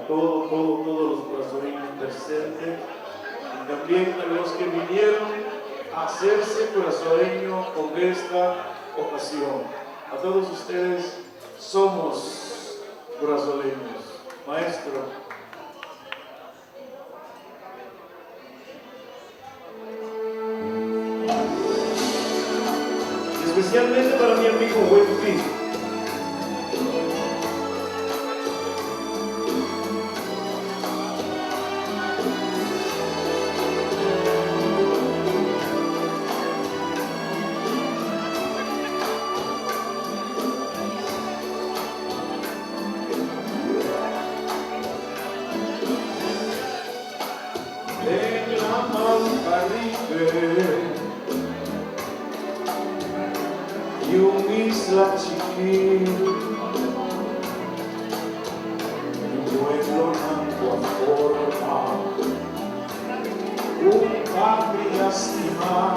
todos los corazoneños presentes y también a los que vinieron a hacerse corazoneño con esta ocasión. A todos ustedes somos corazoneños. Maestro. Especialmente para mi amigo Wendy. En la Mancaribe y un isla chiquita, un pueblo blanco forma un patria estimada.